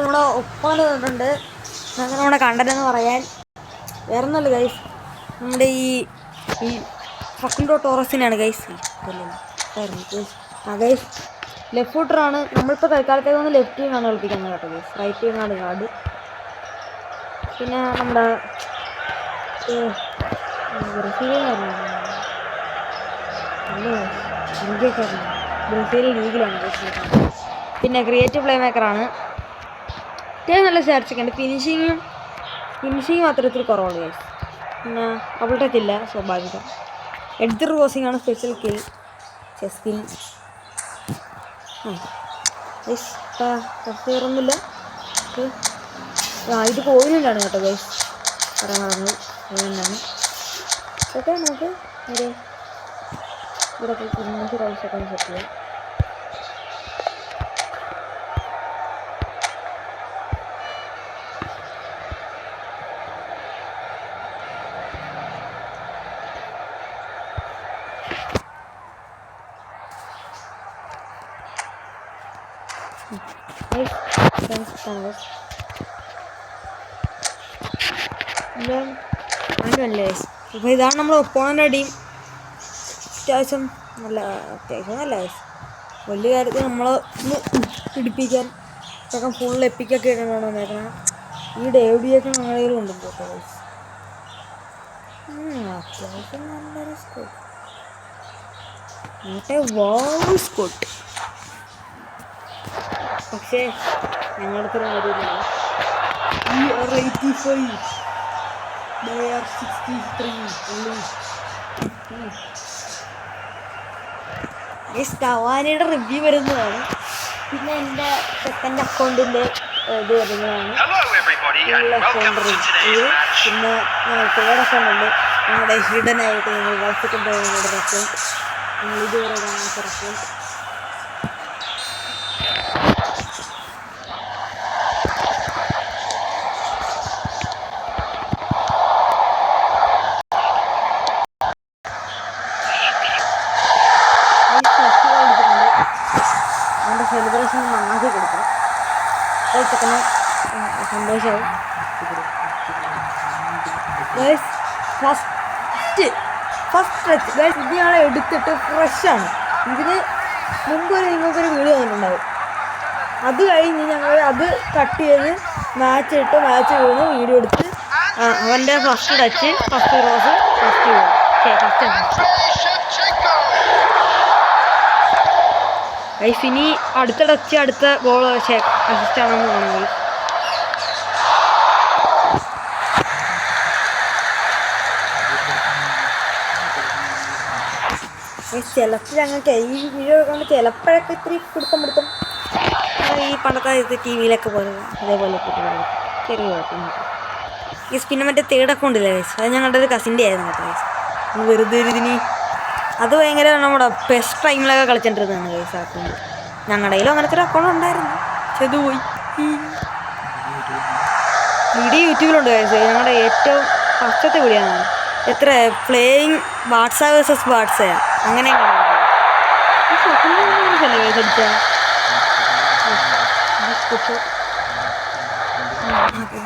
നമ്മുടെ ഒപ്പം തന്നിട്ടുണ്ട്. അങ്ങനെ നമ്മുടെ കണ്ടന്റ് എന്ന് പറയാൻ വേറെ ഒന്നുമല്ല ഗൈസ്, നമ്മുടെ ഈ ഫക്കിൻഡോ ടോറസിനാണ് ഗൈസ്. ഗൈസ് ലെഫ്റ്റ് ഫൂട്ടറാണ്. നമ്മളിപ്പോൾ തൽക്കാലത്തേക്ക് ഒന്ന് ലെഫ്റ്റ് വിങ്ങാണ് കളിപ്പിക്കുന്നത് കേട്ടോ ഗൈസ്. Right വിങ്ങാണ് guard. പിന്നെ നമ്മുടെ ബ്രസീൽ ലീഗിലാണ് ഗൈസ്. പിന്നെ ക്രിയേറ്റീവ് പ്ലേ മേക്കറാണ്. അത്യാവശ്യം നല്ല സ്റ്റാറ്റ്സൊക്കെയുണ്ട്. ഫിനിഷിങ് മാത്രം ഇത്തിരി കുറവാണ് ഗൈസ്. പിന്നെ ഡബിൾ ടച്ച് ഇല്ല, സ്വാഭാവികം. എഡ്ജർ ക്രോസിംഗ് ആണ് സ്പെഷ്യൽ സ്കിൽ. വേറൊന്നുമില്ല. ഇത് കോയിലാണ് കേട്ടോ ഗൈസ്, പറയാൻ മറന്നു. അതുകൊണ്ടാണ് ഓക്കെ. നമുക്ക് ഒരു ഇവിടെ സെക്കൻഡ് സെറ്റ് ചെയ്യാം. അപ്പോൾ ഇതാണ് നമ്മൾ ഒപ്പോണൻ്റെ ടീം. അത്യാവശ്യം നല്ല വലിയ കാര്യത്തിൽ നമ്മളെ ഒന്ന് പിടിപ്പിക്കാൻ ഇതൊക്കെ ഫുൾ എപ്പിക്കൊക്കെ ഇടണം വന്നേക്കണം. ഈ ഡേവിഡിയൊക്കെ ഞങ്ങളുടെ കയ്യിലുണ്ട് കേട്ടോ. അത്യാവശ്യം നല്ലൊരു സ്കോട്ട്, സ്കോട്ട്. പക്ഷേ ഞങ്ങളുടെ വരില്ല. കവാനിയുടെ റിവ്യൂ വരുന്നതാണ്. പിന്നെ എൻ്റെ സെക്കൻഡ് അക്കൗണ്ടിൻ്റെ ഇത് വരുന്നതാണ്. പിന്നെ തേർഡ് അക്കൗണ്ടുണ്ട് ഞങ്ങളുടെ ഹിഡനായിട്ട് ഞങ്ങൾ വളർത്തിക്കൊണ്ട് ഞങ്ങളുടെ അക്കൗണ്ട്. ഞങ്ങൾ ഇതുവരെ കാണാത്ത അക്കൗണ്ട്. അതിൻ്റെ സെലിബ്രേഷൻ നന്നാക്കി കൊടുക്കണം. അപ്പോൾ ചെക്കന് സന്തോഷമാവും. ഫസ്റ്റ് ടച്ച് ഗൈസ്, ഇത് ഞങ്ങൾ എടുത്തിട്ട് ഫ്രഷാണ്. ഇതിന് മുമ്പ് നിങ്ങൾക്കൊരു വീഡിയോ വന്നിട്ടുണ്ടാവും. അത് കഴിഞ്ഞ് ഞങ്ങൾ അത് കട്ട് ചെയ്ത് മാച്ച് വീണ് വീഡിയോ എടുത്ത് അവൻ്റെ first touch, first cross, first guys. ഇനി അടുത്ത ടച്ച് അടുത്ത ഗോൾ അസിസ്റ്റാണെന്ന് തോന്നുന്നു. ചിലപ്പോൾ ഞങ്ങൾക്ക് ഈ വീഡിയോ കൊണ്ട് ചിലപ്പോഴൊക്കെ ഇത്തിരി പിടുത്തം ഈ പണ്ടത്തെ ടി വിയിലൊക്കെ പോലെ അതേപോലെ ചെറിയ കുഴപ്പമില്ല. ഈ പിന്നെ മറ്റേ തേർഡ് അക്കൗണ്ടില്ല ഗൈസ്, അത് ഞങ്ങളുടെ ഒരു കസിൻ്റെ ആയിരുന്നു കേട്ടോ ഗൈസ്. വെറുതെ ഒരു ഇതിന് അത് ഭയങ്കര നമ്മുടെ ബെസ്റ്റ് ടൈമിലൊക്കെ കളിച്ചിട്ടിരുന്നതാണ് ഗൈസ് അക്കൗണ്ട്. ഞങ്ങളുടെ കയ്യിലും അങ്ങനത്തെ ഒരു അക്കൗണ്ട് ഉണ്ടായിരുന്നു, പക്ഷെ അത് പോയി. വീഡിയോ യൂട്യൂബിലുണ്ട് ഗൈസ്. ഞങ്ങളുടെ ഏറ്റവും ഫസ്റ്റത്തെ വീഡിയോയാണ്. എത്ര പ്ലേയിങ് ബാട്സ വേഴ്സസ് ബാട്സയാ അങ്ങനെയൊക്കെ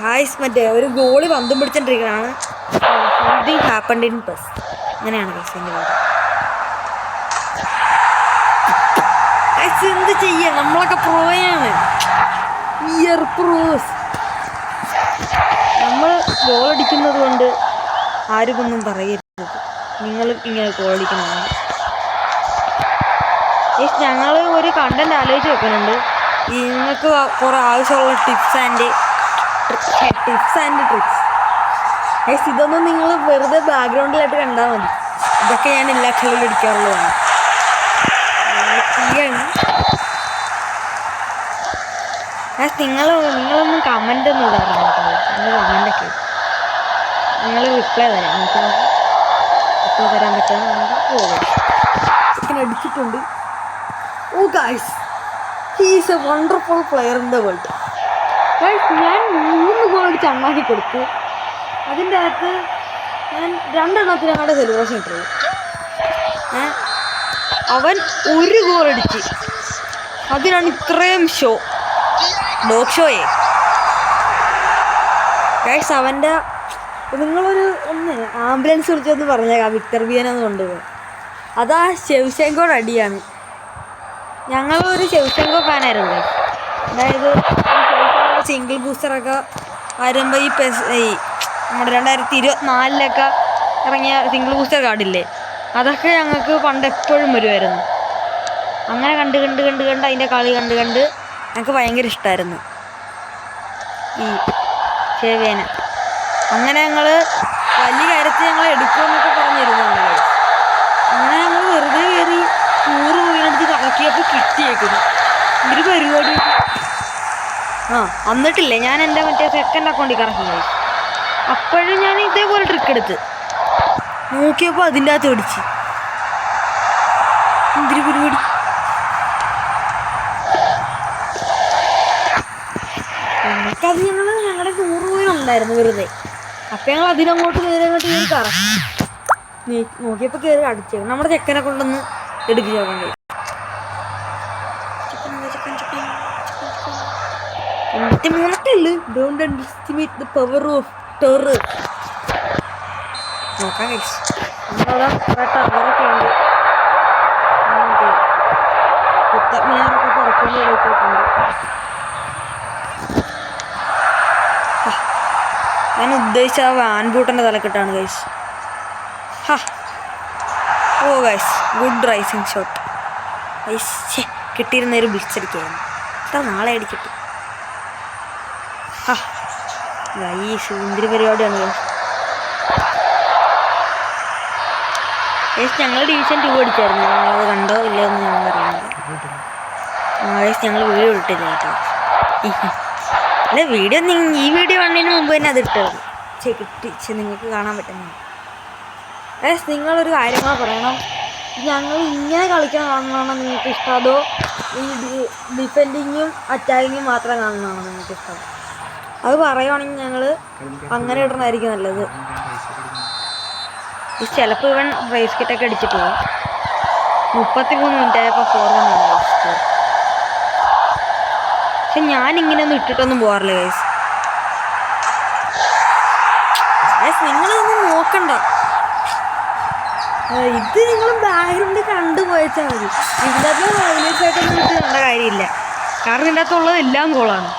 ഗൈസ്. മറ്റേ ഒരു ഗോളി പന്തും പിടിച്ചോണ്ടിരിക്കണതാണ്. സംതിങ് ഹാപ്പൻഡ് ഇൻ പ്ലസ് അങ്ങനെയാണ് ഗൈസ് എൻ്റെ പേര്. എന്ത് ചെയ്യാ, നമ്മളൊക്കെ പ്രോയാണ്, പ്രോസ്. നമ്മൾ ഗോളടിക്കുന്നത് കൊണ്ട് ആരും ഒന്നും പറയരുത്. നിങ്ങൾ ഇങ്ങനെ ഗോളടിക്കണമെന്ന്. ഞങ്ങൾ ഒരു കണ്ടന്റ് ആലോചിച്ച് വെക്കുന്നുണ്ട്. ഈ നിങ്ങൾക്ക് കുറേ ആവശ്യമുള്ള ടിപ്സ് ആൻഡ് ട്രിക്സ്. ഇതൊന്നും നിങ്ങൾ വെറുതെ ബാക്ക്ഗ്രൗണ്ടിലായിട്ട് കണ്ടാൽ മതി. ഇതൊക്കെ ഞാൻ എല്ലാ കളിയിലും അടിക്കാറുള്ളതാണ്. നിങ്ങളൊന്നും കമൻ്റ് ഒന്നും ഇടാറില്ല കേട്ടോ. നിങ്ങൾ കമൻ്റൊക്കെ നിങ്ങൾ റിപ്ലൈ തരാം. നമുക്ക് റിപ്ലൈ തരാൻ പറ്റുമെന്ന് നമുക്ക് പോകും. ചിക്കൻ അടിച്ചിട്ടുണ്ട്. Oh guys, he is a wonderful player in the world. ഞാൻ 3 ഗോൾ അടിച്ച് അണ്ണാക്കി കൊടുത്തു. അതിൻ്റെ അകത്ത് ഞാൻ 2 എണ്ണത്തിന് അങ്ങോട്ട് സെലിബ്രേഷൻ ഇട്ടുള്ളൂ. അവൻ 1 ഗോൾ അടിച്ച്, അതിനാണ് ഇത്രയും ഷോ. ഡോഗ് ഷോയെ ഗൈസ് അവൻ്റെ നിങ്ങളൊരു ആംബുലൻസ് വിളിച്ചൊന്ന് പറഞ്ഞേക്കാം വിക്ടർ ബിയനെന്ന് കൊണ്ടുപോകും. അതാ ഷെവ്ചെങ്കോയുടെ അടിയാണ്. ഞങ്ങളൊരു ഷെവ്ചെങ്കോ ഫാനായിരുന്നു. അതായത് സിംഗിൾ ബൂസ്റ്ററൊക്കെ വരുമ്പോൾ ഈ നമ്മുടെ 2024 ഇറങ്ങിയ സിംഗിൾ ബൂസ്റ്റർ കാർഡില്ലേ, അതൊക്കെ ഞങ്ങൾക്ക് പണ്ട് എപ്പോഴും വരുമായിരുന്നു. അങ്ങനെ കണ്ട് അതിൻ്റെ കളി കണ്ട് ഞങ്ങൾക്ക് ഭയങ്കര ഇഷ്ടമായിരുന്നു ഈ ഷെവേന. അങ്ങനെ ഞങ്ങൾ വലിയ കാര്യത്തിൽ ഞങ്ങൾ എടുക്കുമെന്നൊക്കെ പറഞ്ഞിരുന്നതാണ്. അങ്ങനെ ഞങ്ങൾ വെറുതെ കയറി 100 രൂപയെടുത്ത് കറക്കിയപ്പോൾ കിട്ടിയേക്കുന്നു. ഒരു പരിപാടി വന്നിട്ടില്ലേ. ഞാൻ എൻ്റെ മറ്റേ സെക്കൻഡ് അക്കൗണ്ടിൽ കറക്കി. അപ്പോഴും ഞാൻ ഇതേപോലെ ട്രിക്ക് എടുത്ത് നോക്കിയപ്പോൾ അതിൻ്റെ അകത്ത് പിടിച്ച് എന്തൊരു പരിപാടി. അത് ഞങ്ങളുടെ 100 രൂപയുണ്ടായിരുന്നു വെറുതെ. അപ്പം ഞങ്ങൾ അതിനങ്ങോട്ട് കയറി കറക്കി നോക്കിയപ്പോൾ കയറി അടിച്ചേക്കും. നമ്മുടെ ചെക്കനെ കൊണ്ടൊന്ന് എടുപ്പിച്ചോക്കണ്ടേ. 83 don't underestimate the power of terror. നോക്കാം ഗൈസ്. നമ്മളവിടെ കുറേ ടവറൊക്കെ ഉണ്ട്. കുത്തബ്മിനാറൊക്കെ പുറത്തുകൊണ്ട് എടുത്തിട്ടുണ്ട്. ഞാൻ ഉദ്ദേശിച്ച ആ വാൻബൂട്ടൻ്റെ തലക്കെട്ടാണ് guys. Oh guys, good rising shot guys. കിട്ടിയിരുന്നൊരു ബ്ലിറ്റ്സ് അടിക്കായിരുന്നു. എത്ര നാളെ അടിച്ചിട്ട്. ഗൈസ് എന്തൊരു പരിപാടിയാണ് ഗൈസ്. ഗൈസ് ഞങ്ങൾ ഡിവിഷൻ 2 അടിച്ചായിരുന്നു. ഞങ്ങളത് കണ്ടോ ഇല്ലയെന്ന് ഞങ്ങൾ അറിയുന്നത്. ഗൈസ് ഞങ്ങൾ വീഡിയോ ഇട്ടില്ല കേട്ടോ. അല്ല വീഡിയോ ഈ വീഡിയോ കണ്ടതിന് മുമ്പ് തന്നെ അത് ഇട്ടത് കിട്ടിച്ച് നിങ്ങൾക്ക് കാണാൻ പറ്റുന്നത്. ഗൈസ് നിങ്ങളൊരു കാര്യങ്ങൾ പറയണം. ഞങ്ങൾ ഇങ്ങനെ കളിക്കാൻ കാണുന്നതാണോ നിങ്ങൾക്ക് ഇഷ്ടം, അതോ ഈ ഡിഫെൻഡിങ്ങും അറ്റാക്കിങ്ങും മാത്രം കാണുന്നതാണോ നിങ്ങൾക്ക് ഇഷ്ടം? അത് പറയുവാണെങ്കിൽ ഞങ്ങൾ അങ്ങനെ ഇടണമായിരിക്കും നല്ലത്. ഈ ചിലപ്പോൾ ഇവൻ റേസ് കിറ്റൊക്കെ അടിച്ചിട്ട് പോകും. 33 മിനിറ്റ് ആയപ്പോൾ 4-1 സ്കോർ. പക്ഷെ ഞാനിങ്ങനെയൊന്നും ഇട്ടിട്ടൊന്നും പോകാറില്ല ഗൈസ്. നിങ്ങളൊന്നും നോക്കണ്ട. ഇത് നിങ്ങൾ ബാക്ക്ഗ്രൗണ്ട് കണ്ടുപോയച്ചാൽ മതി. ഇതിൻ്റെ അകത്ത് ഹൈലൈറ്റ്സ് ആയിട്ടൊന്നും ഇട്ട് കണ്ട കാര്യമില്ല. കാരണം ഇതിൻ്റെ അകത്തുള്ളത് എല്ലാം ഗോളാണ്.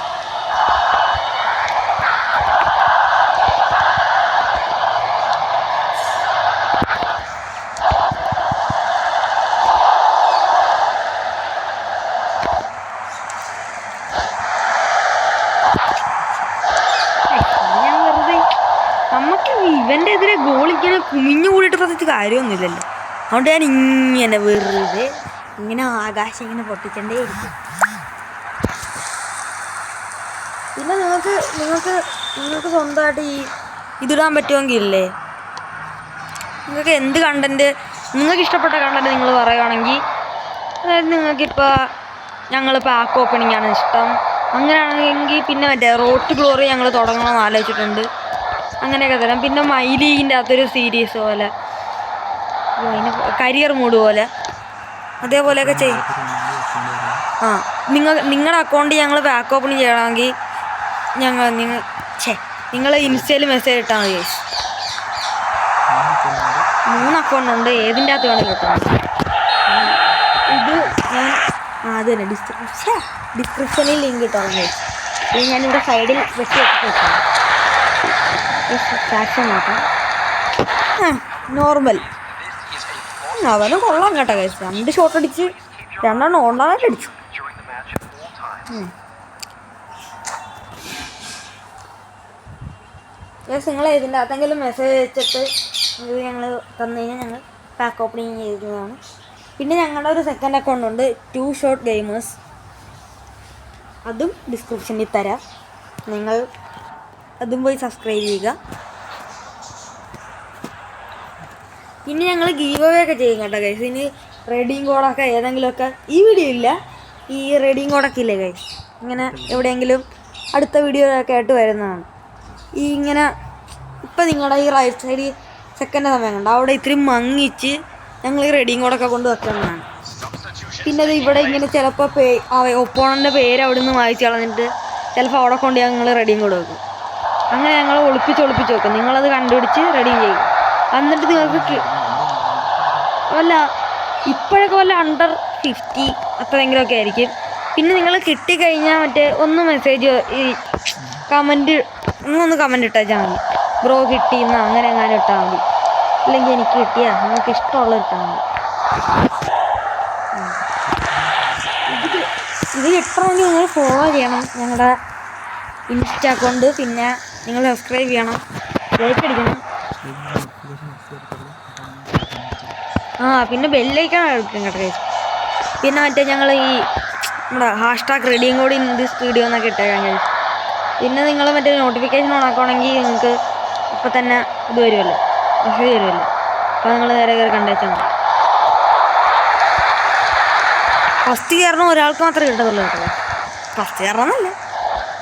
നമുക്ക് ഇവൻ്റെ എതിരെ ഗോളിങ്ങനെ കുമിഞ്ഞു കൂടിയിട്ട് പ്രത്യേകിച്ച് കാര്യമൊന്നുമില്ലല്ലോ. അതുകൊണ്ട് ഞാൻ ഇങ്ങനെ വെറുതെ ഇങ്ങനെ ആകാശം ഇങ്ങനെ പൊട്ടിച്ചണ്ടേ ഇരിക്കും. പിന്നെ നിങ്ങൾക്ക് സ്വന്തമായിട്ട് ഇതിടാൻ പറ്റുമെങ്കിൽ ഇല്ലേ, നിങ്ങൾക്ക് എന്ത് കണ്ടൻറ്റ് നിങ്ങൾക്ക് ഇഷ്ടപ്പെട്ട കണ്ടൻറ്റ് നിങ്ങൾ പറയുകയാണെങ്കിൽ, അതായത് നിങ്ങൾക്കിപ്പോൾ ഞങ്ങളിപ്പോൾ ആക്ക് ഓപ്പണിംഗ് ആണ് ഇഷ്ടം, അങ്ങനെയാണെങ്കിൽ പിന്നെ മറ്റേ റോഡ് ടു ഗ്ലോറി ഞങ്ങൾ തുടങ്ങണമെന്ന് ആലോചിച്ചിട്ടുണ്ട്. അങ്ങനെയൊക്കെ തരാം. പിന്നെ മൈ ലീഗിൻ്റെ അകത്തൊരു സീരീസ് പോലെ, അതിന് കരിയർ മൂഡ് പോലെ അതേപോലെയൊക്കെ ചെയ്യും. നിങ്ങളുടെ അക്കൗണ്ടിൽ ഞങ്ങൾ ബാക്ക് ഓപ്പണിങ് ചെയ്യണമെങ്കിൽ നിങ്ങൾ ഇൻസ്റ്റയിൽ മെസ്സേജ് ഇട്ടാൽ മതി. 3 അക്കൗണ്ടുണ്ട്, ഏതിൻ്റെ അകത്ത് വേണം കിട്ടണം. ഇത് ഞാൻ അത് തന്നെ ഡിസ്ക്രിപ്ഷനിൽ ലിങ്ക് ഇട്ടാൽ ഇത് ഞാനിവിടെ സൈഡിൽ വെച്ച് വെച്ചിട്ട് സാക്ഷൻ നോക്കാം. നോർമൽ അവനും കൊള്ളാം കേട്ടോ കഴിച്ചു. 2 ഷോട്ട് അടിച്ച് 2 ഓൺലൈനായിട്ട് അടിച്ചു. നിങ്ങൾ ഇതിൻ്റെ അകത്തെങ്കിലും മെസ്സേജ് അയച്ചിട്ട് ഇത് ഞങ്ങൾ തന്നു കഴിഞ്ഞാൽ ഞങ്ങൾ പാക്ക് ഓപ്പണിങ് ചെയ്യുന്നതാണ്. പിന്നെ ഞങ്ങളുടെ ഒരു സെക്കൻഡ് അക്കൗണ്ട് ഉണ്ട്, 2 ഷോട്ട് ഗെയിമേഴ്സ്. അതും ഡിസ്ക്രിപ്ഷനിൽ തരാം. നിങ്ങൾ അതും പോയി സബ്സ്ക്രൈബ് ചെയ്യുക. പിന്നെ ഞങ്ങൾ ഗീവ് അവേ ഒക്കെ ചെയ്യും കേട്ടോ ഗൈസ്. ഇനി റെഡിങ് കോഡൊക്കെ ഏതെങ്കിലുമൊക്കെ ഈ വീഡിയോ ഇല്ല, ഈ റെഡിങ് കോഡൊക്കെ ഇല്ലേ ഗൈസ്, ഇങ്ങനെ എവിടെയെങ്കിലും അടുത്ത വീഡിയോ ഒക്കെ ആയിട്ട് വരുന്നതാണ്. ഈ ഇങ്ങനെ ഇപ്പം നിങ്ങളുടെ ഈ റൈറ്റ് സൈഡിൽ സെക്കൻഡ് സമയം കണ്ടോ, അവിടെ ഇത്തിരി മങ്ങിച്ച് ഞങ്ങൾ ഈ റെഡിങ് കോഡൊക്കെ കൊണ്ട് വെക്കുന്നതാണ്. പിന്നെ അത് ഇവിടെ ഇങ്ങനെ ചിലപ്പോൾ ഒപ്പോണൻ്റെ പേര് അവിടെ നിന്ന് വായിച്ച് കളഞ്ഞിട്ട് ചിലപ്പോൾ അവിടെ കൊണ്ട് ഞങ്ങൾ റെഡിയും കൂടെ വെക്കും. അങ്ങനെ ഞങ്ങൾ ഒളിപ്പിച്ച് വെക്കും. നിങ്ങളത് കണ്ടുപിടിച്ച് റെഡിയും ചെയ്യും. എന്നിട്ട് നിങ്ങൾക്ക് വല്ല ഇപ്പോഴൊക്കെ വല്ല അണ്ടർ 50 അത്രയെങ്കിലുമൊക്കെ ആയിരിക്കും. പിന്നെ നിങ്ങൾ കിട്ടിക്കഴിഞ്ഞാൽ മറ്റേ ഒന്ന് മെസ്സേജ് ഈ കമൻറ്റ് കമൻറ്റ് ഇട്ടാൽ മതി. ബ്രോ കിട്ടിയെന്ന് അങ്ങനെ എങ്ങാനും ഇട്ടാൽ മതി. അല്ലെങ്കിൽ എനിക്ക് കിട്ടിയാൽ നിങ്ങൾക്ക് ഇഷ്ടമുള്ള ഇട്ടാൽ മതി. ഇത് കിട്ടണമെങ്കിൽ നിങ്ങൾ ഫോളോ ചെയ്യണം ഞങ്ങളുടെ ഇൻസ്റ്റ അക്കൗണ്ട്. പിന്നെ നിങ്ങൾ സബ്സ്ക്രൈബ് ചെയ്യണം, ലൈക്ക് അടിക്കണം. പിന്നെ ബെല്ലൈക്കാണ് എടുക്കും കേട്ടോ ഗൈസ്. പിന്നെ മറ്റേ ഞങ്ങൾ ഈ നമ്മുടെ ഹാഷ്ടാഗ് റെഡിയും കൂടി ഇൻ ദിസ് വീഡിയോ എന്നൊക്കെ ഇട്ടേക്കാം ഗൈസ്. പിന്നെ നിങ്ങൾ മറ്റേ നോട്ടിഫിക്കേഷൻ ഓൺ ആക്കുകയാണെങ്കിൽ നിങ്ങൾക്ക് ഇപ്പം തന്നെ ഇത് വരുമല്ലോ, മെസ്സേജ് വരുമല്ലോ. അപ്പോൾ നിങ്ങൾ നേരെ കയറി കണ്ടേച്ചാൽ മതി. ഫസ്റ്റ് കയറണം ഒരാൾക്ക് മാത്രമേ കിട്ടത്തുള്ളൂ കേട്ടോ. ഫസ്റ്റ് കയറണമെന്നല്ല,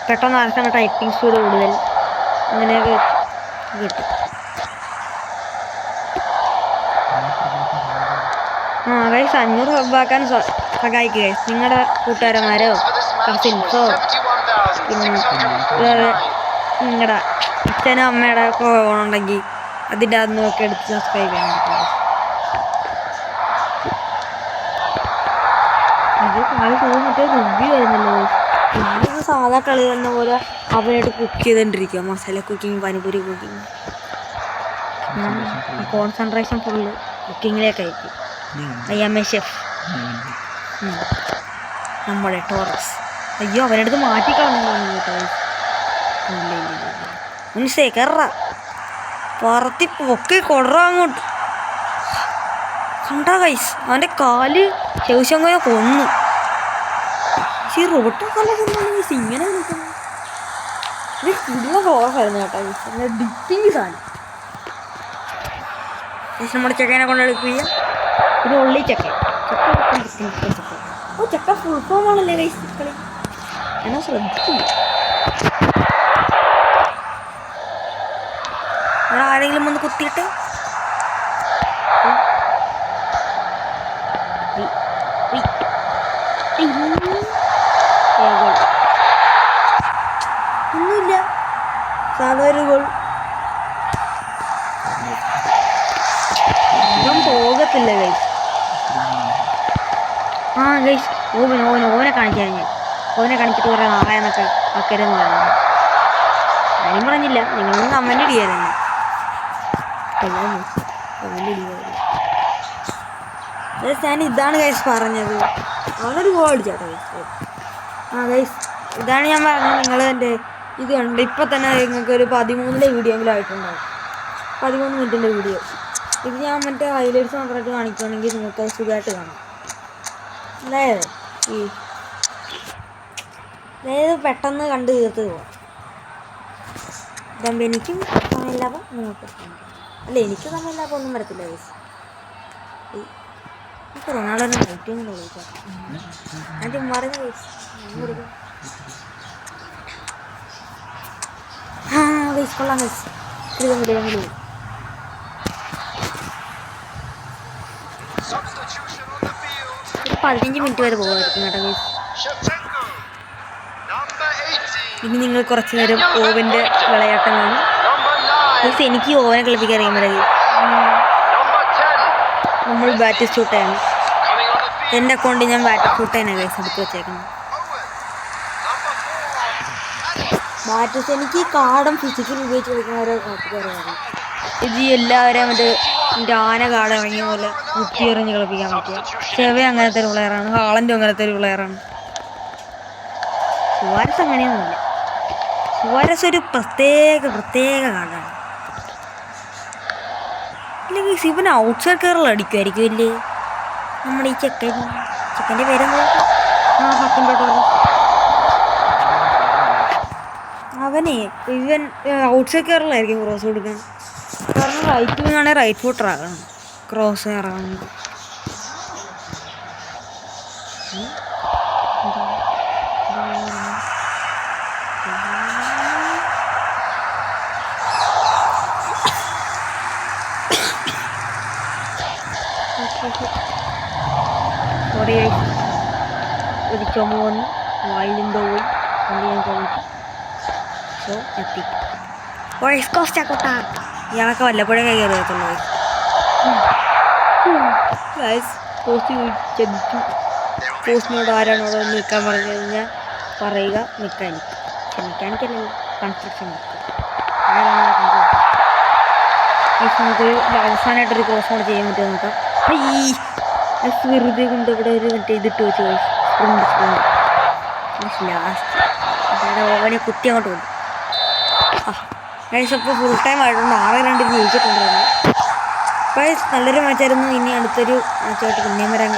പെട്ടെന്ന് ആർക്കാണ് ടൈപ്പിംഗ് സ്പീഡ് കൂടുതൽ അങ്ങനെയൊക്കെ കിട്ടും. ഗൈസ് 500 സബ്ബാക്കാൻ സഹായിക്കുക ഗൈസ്. നിങ്ങളുടെ കൂട്ടുകാരന്മാരോ കസിൻസോ പിന്നെ നിങ്ങളുടെ അച്ഛനും അമ്മയുടെ ഒക്കെ ഉണ്ടെങ്കിൽ അതിൻ്റെ അകത്ത് നോക്കി എടുത്ത് സബ്സ്ക്രൈബ് ചെയ്യാൻ പറ്റും. ഇത് കളി മറ്റേ റിവ്യൂ വരുന്നല്ലോ. പിന്നെ സാധാ കളി വന്ന പോലെ അവനായിട്ട് കുക്ക് ചെയ്തുകൊണ്ടിരിക്കുക. Masala cooking, panipuri cooking. Concentration full കുക്കിങ്ങിലേക്കായിരിക്കും. I am a chef. നമ്മുടെ ടോറസ്. അയ്യോ അവനടുത്ത് മാറ്റിക്കളഞ്ഞു കേട്ടോ. മുൻസേ കറ പറത്തി പൊക്കി കൊടറ അങ്ങോട്ട്. കണ്ടാ ഗൈസ് അവൻ്റെ കാല് ശൗശങ്കനെ കൊന്നു. ഈ റോട്ടൊക്കെ ഇങ്ങനെ നിൽക്കുന്നു. ഇത് കിടുന്ന ടോറസായിരുന്നു കേട്ടോ ഗൈസ്. പിന്നെ ഡിപ്പിങ് സാധനം നമ്മുടെ ചെക്കനെ കൊണ്ട് എടുക്കുക. പിന്നെ ഉള്ളി ചക്ക ചക്ക ഫുൾ ഫോം ആണല്ലേ ഗൈസ് കളി. എന്നാ ശ്രദ്ധിക്കില്ല. അവിടെ ആരെങ്കിലും ഒന്ന് കുത്തിയിട്ട് ഒന്നുമില്ല, സാധാ ഒരു ഗോൾ. പോകത്തില്ല ഗൈസ്. ഗൈസ് ഓനെ കാണിക്കാൻ ഞാൻ ഓനെ കാണിച്ചിട്ട് കുറേ നാളെന്നൊക്കെ ആക്കരുതെന്ന് പറയുന്നത്. കാര്യം പറഞ്ഞില്ല, നിങ്ങളൊന്നും കമൻറ്റ് ഇടിയായിരുന്നു. ഞാൻ ഇതാണ് ഗൈസ് പറഞ്ഞത്. അവനൊരു ഗോൾ അടിച്ചാട്ടോ ഗൈസ്. ഗൈസ് ഇതാണ് ഞാൻ പറഞ്ഞത്. നിങ്ങൾ എൻ്റെ ഇത് കണ്ട് ഇപ്പം തന്നെ നിങ്ങൾക്കൊരു 13 വീഡിയോ എങ്കിലും ആയിട്ടുണ്ടാവും. 13 മിനിറ്റിൻ്റെ വീഡിയോ. ഇത് ഞാൻ മറ്റേ ഹൈലൈറ്റ്സ് മാത്രമായിട്ട് കാണിക്കുകയാണെങ്കിൽ നിങ്ങൾക്ക് അത് സുഖമായിട്ട് കാണാം. അതായത് പെട്ടെന്ന് കണ്ട് തീർത്ത് പോവാം. ഇതാകുമ്പോൾ എനിക്കും സമയമില്ലാപ്പോൾ നിങ്ങൾക്ക് അല്ല എനിക്ക് സമയമില്ലാപ്പോൾ ഒന്നും വരത്തില്ല ഗൈസ്. നമുക്ക് റൊണാൾഡോനെ റൈറ്റിംഗ് വിളിക്കാം. ആദ്യം പറയുന്ന ഗൈസ് ഗൈസ് കൊള്ളാം ഗൈസ്. കിടുകം 15 മിനിറ്റ് വരെ പോകുമായിരിക്കും കേട്ടോ ഗൈസ്. ഇനി നിങ്ങൾ കുറച്ച് നേരം ഓവൻ്റെ വിളയാട്ടം കാണും ഗൈസ്. എനിക്ക് ഓവനെ കളിപ്പിക്കാൻ അറിയാൻ ഗൈസ്. നമ്മൾ ബാറ്റ് ഷൂട്ടാണ്. എൻ്റെ അക്കൗണ്ടിൽ ഞാൻ ബാറ്റ് ഷൂട്ടാണ് ഗൈസ് എടുത്ത് വെച്ചേക്കുന്നത്. ബാറ്റ് എനിക്ക് കാർഡും ഫിസിക്കൽ ഉപയോഗിച്ച് കളിക്കുന്നവരെ കളിപ്പിക്കാറിയാണ്. ഇത് എല്ലാവരെയും മറ്റേ ആന കാട് ഇറങ്ങിയ പോലെ കുത്തി എറിഞ്ഞ് കളിപ്പിക്കാൻ പറ്റുക. ചെവ അങ്ങനത്തെ ഒരു പ്ലെയറാണ്. ഹാളൻഡും അങ്ങനത്തെ ഒരു പ്ലെയറാണ്. സുവാരസ് അങ്ങനെയൊന്നുമില്ല. സുവാരസ് ഒരു പ്രത്യേക കാർഡാണ്. ഇല്ലെങ്കിൽ ഇവൻ ഔട്ട്സൈഡ് കയറിൽ അടിക്കുമായിരിക്കും ഇല്ലേ നമ്മുടെ ഈ ചെക്കൻ്റെ പേരെന്താ? അവനെ ഇവൻ ഔട്ട്സൈഡ് കയറിലായിരിക്കും ക്രോസ് കൊടുക്കണം. കാരണം റൈറ്റ് വിങ്ങാണെങ്കിൽ റൈറ്റ് ഫൂട്ടർ ആകണം ക്രോസ് ഇറങ്ങുന്നത്. സോറി ഒരു ചുമ വന്ന് വായിലെന്തോ പോയി. വണ്ടി ഞാൻ ചവിട്ടി. സോ എത്തി. വോയിസ് കോസ്റ്റ് ആക്കോട്ടാ. ഇയാളൊക്കെ വല്ലപ്പോഴേ കയറിയത്തുള്ളൂ. പോസ്റ്റ് ചതിച്ചു. പോസ്റ്റിനോട് ആരാണോട് നിൽക്കാൻ പറഞ്ഞു കഴിഞ്ഞാൽ പറയുക മെക്കാനിക്. മെക്കാനിക്കല്ലല്ലോ, construction work. നമുക്ക് അവസാനമായിട്ടൊരു കോഴ്സ് കൂടെ ചെയ്യാൻ പറ്റുമോ നോക്കാം. വെറുതെ കൊണ്ട് ഇവിടെ ഒരു മറ്റേ ഇതിട്ട് വെച്ച് ലാസ്റ്റ് അവിടെ ഓവനെ കുത്തി അങ്ങോട്ട് പോകും. ഇപ്പോൾ ഫുൾ ടൈം ആയിട്ടുണ്ട്. 6-2 ജയിച്ചിട്ടുണ്ടായിരുന്നു. നല്ലൊരു മാച്ചായിരുന്നു. ഇനി അടുത്തൊരു മാച്ചായിട്ട് പിന്നെയും വരാൻ.